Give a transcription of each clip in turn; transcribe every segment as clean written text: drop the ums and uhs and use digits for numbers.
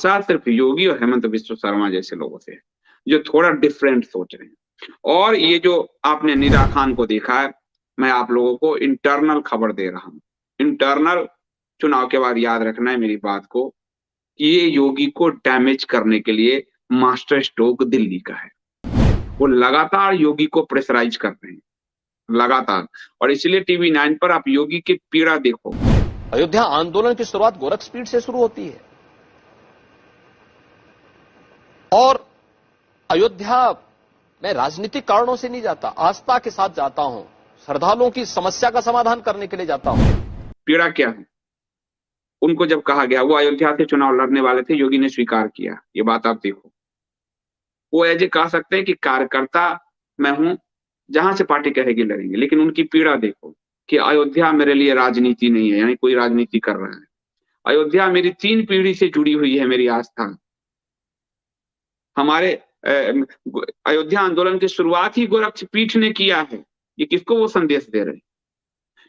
साथ सिर्फ योगी और हेमंत बिस्व शर्मा जैसे लोगों से है, जो थोड़ा डिफरेंट सोच रहे हैं। और ये जो आपने निदा खान को देखा है, मैं आप लोगों को इंटरनल खबर दे रहा हूँ। इंटरनल, चुनाव के बाद याद रखना है मेरी बात को, कि ये योगी को डैमेज करने के लिए मास्टर स्ट्रोक दिल्ली का है। वो लगातार योगी को प्रेशराइज कर रहे हैं, लगातार। और इसलिए टीवी 9 पर आप योगी की पीड़ा देखो। अयोध्या आंदोलन की शुरुआत गोरखपीठ से शुरू होती है और अयोध्या मैं राजनीतिक कारणों से नहीं जाता, आस्था के साथ जाता हूं, श्रद्धालुओं की समस्या का समाधान करने के लिए जाता हूं। पीड़ा क्या है? उनको जब कहा गया, वो अयोध्या से चुनाव लड़ने वाले थे, योगी ने स्वीकार किया। ये बात आप देखो। वो ऐसे कह सकते हैं कि कार्यकर्ता मैं हूं, जहां से पार्टी कहेगी लड़ेंगे, लेकिन उनकी पीड़ा देखो कि अयोध्या मेरे लिए राजनीति नहीं है, यानी कोई राजनीति कर रहा है। अयोध्या मेरी 3 पीढ़ी से जुड़ी हुई है, मेरी आस्था। हमारे अयोध्या आंदोलन की शुरुआत ही गोरक्षपीठ ने किया है। ये किसको वो संदेश दे रहे हैं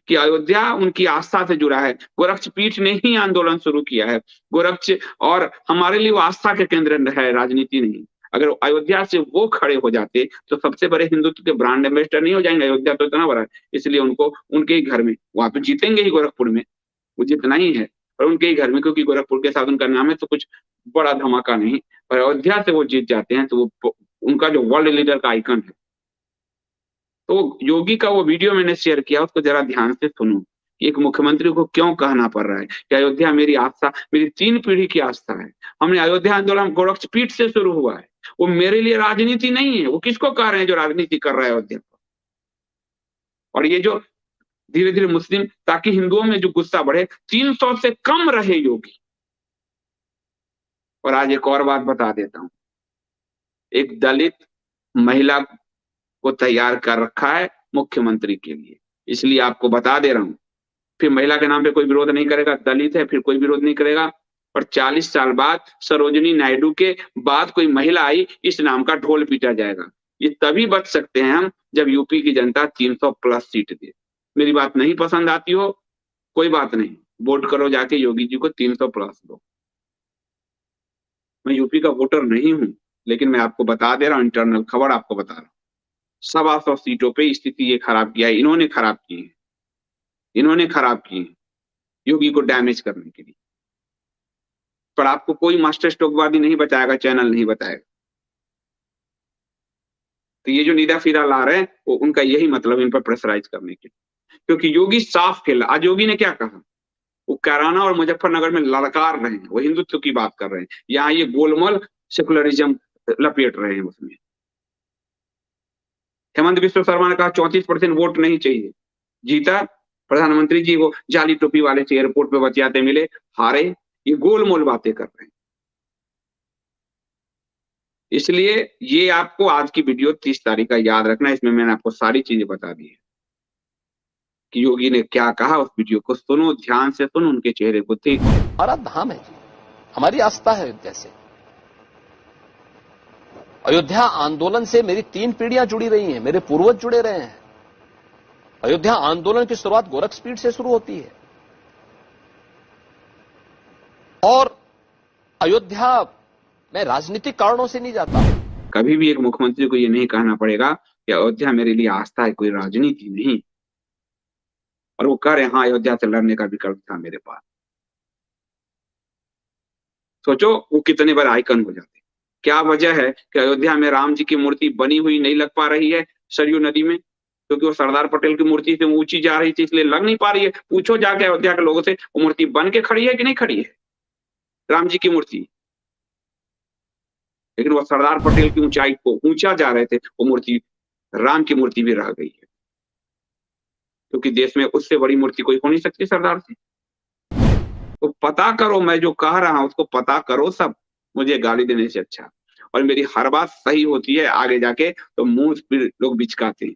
कि अयोध्या उनकी आस्था से जुड़ा है? गोरक्षपीठ ने ही आंदोलन शुरू किया है। गोरक्ष और हमारे लिए वो आस्था के केंद्र है, राजनीति नहीं। अगर अयोध्या से वो खड़े हो जाते तो सबसे बड़े हिंदुत्व के ब्रांड एम्बेसडर नहीं हो जाएंगे? अयोध्या तो इतना बड़ा है, इसलिए उनको उनके ही घर में, वहां तो जीतेंगे ही गोरखपुर में, वो जितना ही है, और उनके ही घर में, क्योंकि गोरखपुर के साथ उनका नाम है, तो कुछ बड़ा धमाका नहीं। और अयोध्या से वो जीत जाते हैं तो वो उनका जो वर्ल्ड लीडर का आइकन है। तो योगी का वो वीडियो मैंने शेयर किया, उसको जरा ध्यान से सुनो कि एक मुख्यमंत्री को क्यों कहना पड़ रहा है कि अयोध्या मेरी आस्था, मेरी 3 पीढ़ी की आस्था है। हमने अयोध्या आंदोलन गोरक्षपीठ से शुरू हुआ है, वो मेरे लिए राजनीति नहीं है। वो किसको कह रहे हैं जो राजनीति कर रहा है अयोध्या पर? और ये जो धीरे धीरे मुस्लिम, ताकि हिंदुओं में जो गुस्सा बढ़े, 300 से कम रहे योगी। और आज एक और बात बता देता हूं, एक दलित महिला को तैयार कर रखा है मुख्यमंत्री के लिए, इसलिए आपको बता दे रहा हूं। फिर महिला के नाम पे कोई विरोध नहीं करेगा, दलित है फिर कोई विरोध नहीं करेगा। और 40 साल बाद सरोजिनी नायडू के बाद कोई महिला आई, इस नाम का ढोल पीटा जाएगा। ये तभी बच सकते हैं हम जब यूपी की जनता 300 प्लस सीट दे। मेरी बात नहीं पसंद आती हो, कोई बात नहीं, वोट करो जाके योगी जी को 300 प्लस दो। मैं यूपी का वोटर नहीं हूं, लेकिन मैं आपको बता दे रहा हूं, इंटरनल खबर आपको बता रहा हूं। 125 सीटों पे स्थिति ये खराब किया है, इन्होंने खराब की है, इन्होंने खराब की है योगी को डैमेज करने के लिए। पर आपको कोई मास्टर स्ट्रोकवादी नहीं बताएगा, चैनल नहीं बताएगा। तो ये जो नीदा फीदा ला रहे हैं, वो उनका यही मतलब, इन पर प्रेशराइज करने के लिए। क्योंकि योगी साफ खेला। आज योगी ने क्या कहा? वो कैराना और मुजफ्फरनगर में ललकार रहे हैं, वो हिंदुत्व की बात कर रहे हैं। यहाँ ये गोलमोल सेकुलरिज्म लपेट रहे हैं उसमें। हेमंत बिस्व शर्मा ने कहा 34% वोट नहीं चाहिए, जीता। प्रधानमंत्री जी वो जाली टोपी वाले से एयरपोर्ट पे बतियाते मिले, हारे। ये गोलमोल बातें कर रहे हैं। इसलिए ये आपको आज की वीडियो 30 तारीख का याद रखना है। इसमें मैंने आपको सारी चीजें बता दी है कि योगी ने क्या कहा। उस वीडियो को सुनो, ध्यान से सुनो, उनके चेहरे को देखो। हमारा धाम है जी, हमारी आस्था है अयोध्या से। अयोध्या आंदोलन से मेरी 3 पीढ़ियां जुड़ी रही हैं, मेरे पूर्वज जुड़े रहे हैं। अयोध्या आंदोलन की शुरुआत गोरखपीठ से शुरू होती है और अयोध्या मैं राजनीतिक कारणों से नहीं जाता। कभी भी एक मुख्यमंत्री को ये नहीं कहना पड़ेगा कि अयोध्या मेरे लिए आस्था है, कोई राजनीति नहीं। और वो कह रहे हैं हाँ, अयोध्या से लड़ने का विकल्प था मेरे पास। सोचो वो कितने बड़े आइकन हो जाते। क्या वजह है कि अयोध्या में राम जी की मूर्ति बनी हुई नहीं लग पा रही है सरयू नदी में? क्योंकि वो सरदार पटेल की मूर्ति से ऊंची जा रही थी, इसलिए लग नहीं पा रही है। पूछो जाके अयोध्या के लोगों से, वो मूर्ति बन के खड़ी है कि नहीं खड़ी है, राम जी की मूर्ति? लेकिन वो सरदार पटेल की ऊंचाई को ऊंचा जा रहे थे, वो मूर्ति, राम की मूर्ति भी रह गई है। क्योंकि देश में उससे बड़ी मूर्ति कोई हो नहीं सकती सरदार से। तो पता करो, मैं जो कह रहा हूं उसको पता करो सब, मुझे गाली देने से अच्छा। और मेरी हर बात सही होती है आगे जाके, तो मुंह फिर लोग बिचकाते हैं।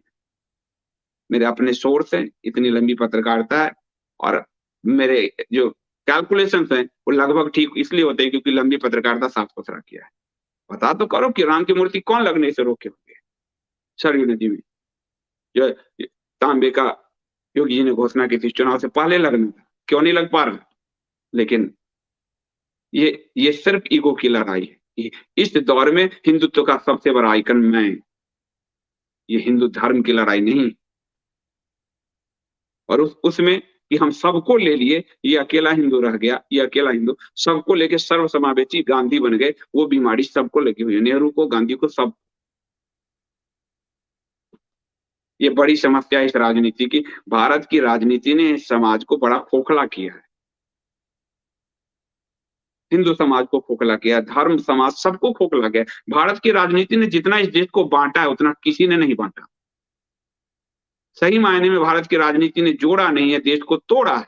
मेरे अपने सोर्स हैं, इतनी लंबी पत्रकारिता है, और मेरे जो कैलकुलेशंस हैं वो लगभग ठीक इसलिए होते हैं क्योंकि लंबी पत्रकारिता साफ सुथरा किया है। बता तो करो कि राम की मूर्ति कौन लगने से रोके होंगे सरयू नदी में? जो तांबे का योगी जी ने घोषणा की थी, चुनाव से पहले लगना था, क्यों नहीं लग पा रहा? लेकिन ये सिर्फ ईगो की लड़ाई है। इस दौर में हिंदुत्व का सबसे बड़ा आइकन मैं, ये हिंदू धर्म की लड़ाई नहीं। और उसमें कि हम सबको ले लिए, ये अकेला हिंदू रह गया, ये अकेला हिंदू, सबको लेके सर्वसमावेशी गांधी बन गए, वो बीमारी सबको लेके हुई है, नेहरू को, गांधी को, सब। ये बड़ी समस्या है इस राजनीति की। भारत की राजनीति ने समाज को बड़ा खोखला किया है, हिंदू समाज को खोखला किया, धर्म समाज सबको खोखला किया। भारत की राजनीति ने जितना इस देश को बांटा है उतना किसी ने नहीं बांटा। सही मायने में भारत की राजनीति ने जोड़ा नहीं है, देश को तोड़ा है।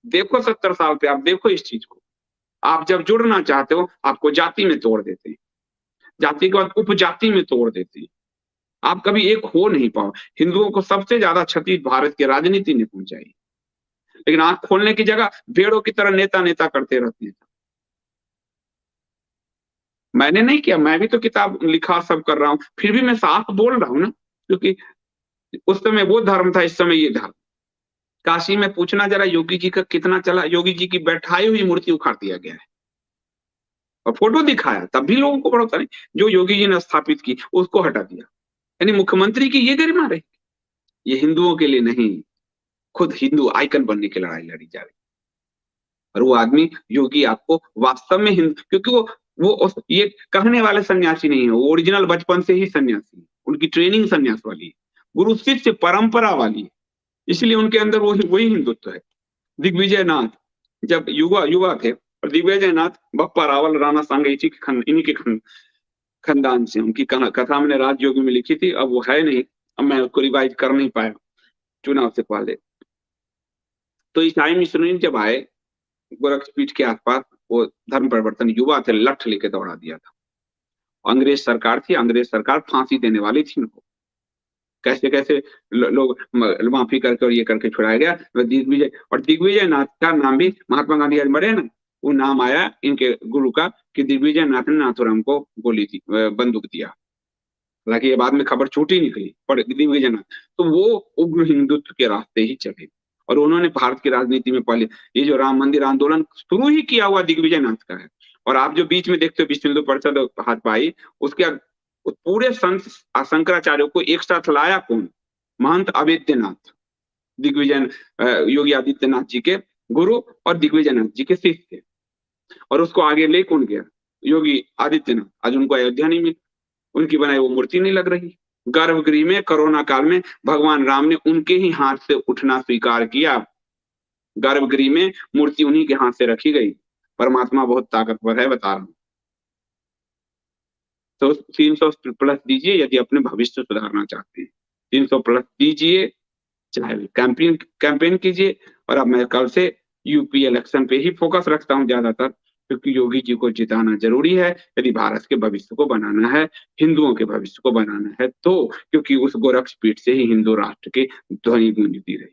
देखो 70 साल पे, आप देखो इस चीज को। आप जब जुड़ना चाहते हो आपको जाति में तोड़ देते हैं, जाति के बाद उपजाति में तोड़ देते हैं, आप कभी एक हो नहीं पाओ। हिंदुओं को सबसे ज्यादा क्षति भारत की राजनीति ने पहुंचाई, लेकिन आंख खोलने की जगह भेड़ों की तरह नेता नेता करते रहते हैं। मैंने नहीं किया, मैं भी तो किताब लिखा सब कर रहा हूं, फिर भी मैं साफ बोल रहा हूं ना, क्योंकि उस समय वो धर्म था, इस समय ये धर्म। काशी में पूछना जरा योगी जी का कितना चला, योगी जी की बैठाई हुई मूर्ति उखाड़ दिया गया है और फोटो दिखाया, तब भी लोगों को भरोसा नहीं। जो योगी जी ने स्थापित की उसको हटा दिया, यानी मुख्यमंत्री की ये गरिमा रही। ये हिंदुओं के लिए नहीं, खुद हिंदू आइकन बनने की लड़ाई लड़ी जा रही। और वो आदमी योगी आपको वास्तव में हिंदू, क्योंकि वो ये कहने वाले सन्यासी नहीं है, वो ओरिजिनल बचपन से ही सन्यासी है, उनकी ट्रेनिंग सन्यास वाली है, गुरु शिष्य परंपरा वाली है, इसलिए उनके अंदर वही हिंदुत्व है। दिग्विजय नाथ जब युवा युवा थे, और दिग्विजय नाथ बप्पा रावल राणा सांगे इन्हीं के खानदान से, उनकी कथा मैंने राजयोगी में लिखी थी, अब वो है नहीं, अब मैं उसको रिवाइज कर नहीं पाया चुनाव से पहले। तो ईसाई मिशनरी जब आए गोरक्षपीठ के आसपास, वो धर्म परिवर्तन युवा थे, लठ लेके दौड़ा दिया था। अंग्रेज सरकार थी, अंग्रेज सरकार फांसी देने वाली थी उनको, कैसे कैसे लोग माफी करके और ये करके छुड़ाया गया। दिग्विजय, और दिग्विजय नाथ का नाम भी, महात्मा गांधी आज मरे ना, वो नाम आया इनके गुरु का कि दिग्विजय नाथ ने नाथुराम को गोली दी, बंदूक दिया। हालांकि ये बाद में खबर छूटी निकली, पर दिग्विजय नाथ तो वो उग्र हिंदुत्व के रास्ते ही चले, और उन्होंने भारत की राजनीति में पहले ये जो राम मंदिर आंदोलन शुरू ही किया हुआ दिग्विजय नाथ का है। और आप जो बीच में देखते हो विश्व हिंदू परिषद हाथ पाई, उसके पूरे संत शंकराचार्यों को एक साथ लाया कौन? महंत अवेद्यनाथ, दिग्विजय योगी आदित्यनाथ जी के गुरु और दिग्विजय नाथ जी के शिष्य थे, और उसको आगे ले कौन गया? योगी आदित्यनाथ। आज उनको अयोध्या नहीं मिली, उनकी बनाई वो मूर्ति नहीं लग रही। गर्भगृह में कोरोना काल में भगवान राम ने उनके ही हाथ से उठना स्वीकार किया, गर्भगृह में मूर्ति उन्हीं के हाथ से रखी गई। परमात्मा बहुत ताकतवर है, बता रहा हूं। तो 300 प्लस दीजिए यदि अपने भविष्य सुधारना चाहते हैं, 300 प्लस दीजिए, चाहे कैंपेन कीजिए। और अब मैं कल से यूपी इलेक्शन पे ही फोकस रखता हूं ज्यादातर, क्योंकि योगी जी को जिताना जरूरी है यदि भारत के भविष्य को बनाना है, हिंदुओं के भविष्य को बनाना है तो, क्योंकि उस गोरक्षपीठ से ही हिंदू राष्ट्र की ध्वनि गूंजती रही।